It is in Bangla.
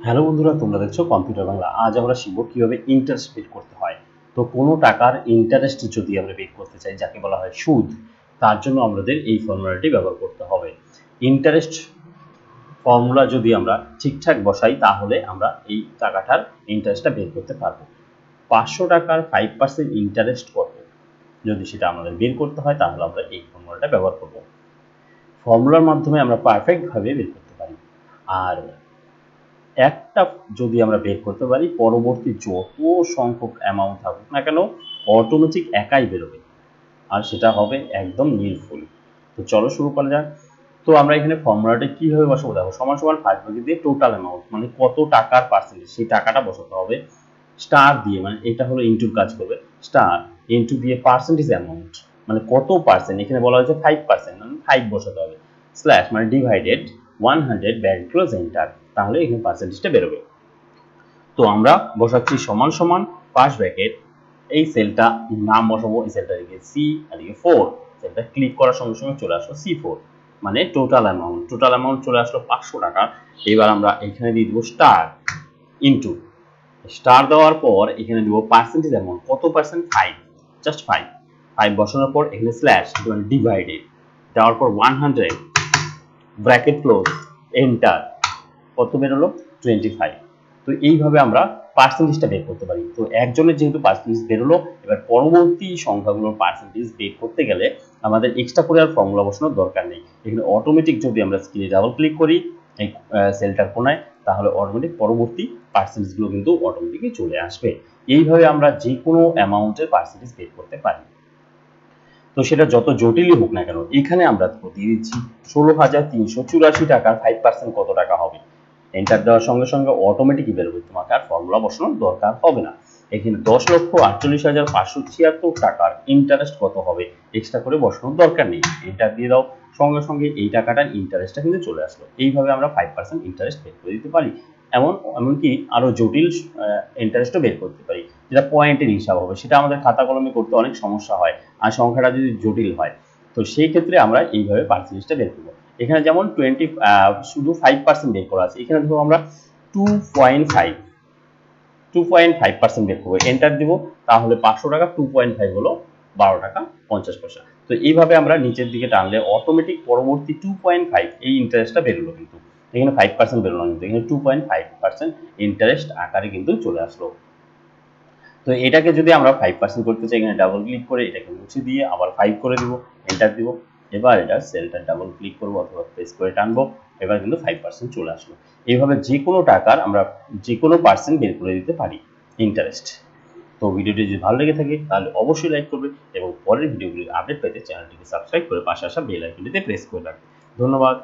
হ্যালো বন্ধুরা, তোমরা দেখছো কম্পিউটার বাংলা। আজ আমরা শিখব কিভাবে ইন্টারেস্ট বের করতে হয়। তো কোনো টাকার ইন্টারেস্ট যদি আমরা বের করতে চাই, যাকে বলা হয় সুদ, তার জন্য আমাদের এই ফর্মুলাটি ব্যবহার করতে হবে। ইন্টারেস্ট ফর্মুলা যদি আমরা ঠিকঠাক বসাই তাহলে আমরা এই টাকাটার ইন্টারেস্টটা বের করতে পারবো। 500 টাকার 5% ইন্টারেস্ট কত, যদি সেটা আমাদের বের করতে হয় তাহলে আমরা এই ফর্মুলাটা ব্যবহার করব। ফর্মুলার মাধ্যমে আমরা পারফেক্টভাবে বের করতে পারি। আর একটা যদি আমরা বের করতে পারি, পরবর্তী যত সংখ্যক অ্যামাউন্ট থাকুক না কেন অটোমেটিক একাই বেরোবে, আর সেটা হবে একদম নির্ভুল। তো চলো শুরু করা যাক। তো আমরা এখানে ফর্মুলাটা কিভাবে বসাবো, দেখো সমান সমান 5 ভাগে দিয়ে টোটাল অ্যামাউন্ট মানে কত টাকার পার্সেন্টেজ সেই টাকাটা বসাতে হবে। স্টার দিয়ে, মানে এটা হলো ইনটুর কাজ করবে, স্টার ইনটু দিয়ে পার্সেন্টেজ অ্যামাউন্ট মানে কত পার্সেন্ট, এখানে বলা হয়েছে 5%, মানে 5 বসাতে হবে, স্ল্যাশ মানে ডিভাইডেড 100 ব্যাক ক্লোজ এন্টার, তাহলে এখানে পার্সেন্টেজটা বেরোবে। তো আমরা বসাচ্ছি সমান সমান 5 ব্র্যাকেট, এই সেলটা নাম বসাবো, এই সেলটা দিকে সি আর দিকে 4, সেলটা ক্লিক করার সঙ্গে সঙ্গে চলে আসলো C4, মানে টোটাল অ্যামাউন্ট চলে আসলো 500 টাকা। এবার আমরা এখানে দিয়ে দেবো স্টার ইনটু, স্টার দেওয়ার পর এখানে দিব পার্সেন্টেজ অ্যামাউন্ট, কত পার্সেন্ট, 5, জাস্ট 5 বসানোর পর এখানে স্ল্যাশ ডিভাইডেড দেওয়ার পর 100 ব্র্যাকেট ক্লোজ এন্টার, কত বেরোলো 25। তো এইভাবে আমরা পার্সেন্টেজটা বের করতে পারি। তো একজনের যেহেতু পার্সেন্টেজ বেরোলো, এবার পরবর্তী সংখ্যাগুলোর পার্সেন্টেজ বের করতে গেলে আমাদের এক্সট্রা করে আর ফর্মুলা বসানোর দরকার নেই। এখানে অটোমেটিক যদি আমরা স্ক্রিনে ডাবল ক্লিক করি এই সেলটার কোনায়, তাহলে অটোমেটিক পরবর্তী পার্সেন্টেজগুলো কিন্তু অটোমেটিকই চলে আসবে। এইভাবে আমরা যে কোনো অ্যামাউন্টের পার্সেন্টেজ বের করতে পারি। তো সেটা যত জটিলই হোক না কেন, এখানে আমরা দিয়ে দিচ্ছি 16,384 টাকার 5% কত টাকা হবে। এন্টার দেওয়ার সঙ্গে সঙ্গে অটোমেটিকই বেরোবে, তোমাকে আর ফর্মুলা বসানোর দরকার হবে না। এখানে 10,48,576 টাকার ইন্টারেস্ট কত হবে, এক্সট্রা করে বসানোর দরকার নেই, এন্টার দিয়ে দাও, সঙ্গে সঙ্গে এই টাকাটার ইন্টারেস্টটা কিন্তু চলে আসলো। এইভাবে আমরা 5% ইন্টারেস্ট বের করে দিতে পারি। এমনকি আরো জটিল ইন্টারেস্টও বের করতে পারি, যেটা পয়েন্টের হিসাব হবে, সেটা আমাদের খাতা কলমে করতে অনেক সমস্যা হয়, আর সংখ্যাটা যদি জটিল হয়। তো সেই ক্ষেত্রে আমরা এইভাবে পার্সেন্টেজটা বের করবো। এখানে যেমন শুধু 5% বের করা আছে, এখানে ধরো আমরা 2.5% বের করবো, এন্টার দিব, তাহলে 500 টাকা 2.5 হলো 12 টাকা 50 পয়সা। তো এইভাবে আমরা নিচের দিকে টানলে অটোমেটিক পরবর্তী 2.5 এই ইন্টারেস্টটা বেরোলো, কিন্তু এখানে 5% বেরোলো, কিন্তু এখানে 2.5% ইন্টারেস্ট আকারে কিন্তু চলে আসলো। তো এটাকে যদি আমরা 5% করতে চাই, এখানে ডাবল ক্লিক করে এটাকে মুছে দিয়ে আবার 5 করে দিব, এন্টার দিব। এবার এটা সেলটা ডাবল ক্লিক করব অথবা প্রেস করে টানবো, এবার কিন্তু 5% চলে আসলো। এইভাবে যে কোনো টাকার আমরা যে কোনো পার্সেন্ট বের করে দিতে পারি ইন্টারেস্ট। তো ভিডিওটি যদি ভালো লেগে থাকে তাহলে অবশ্যই লাইক করবে এবং পরের ভিডিওগুলির আপডেট পেতে চ্যানেলটিকে সাবস্ক্রাইব করে পাশে আসা বেল আইকনটিতে প্রেস করে রাখবে। ধন্যবাদ।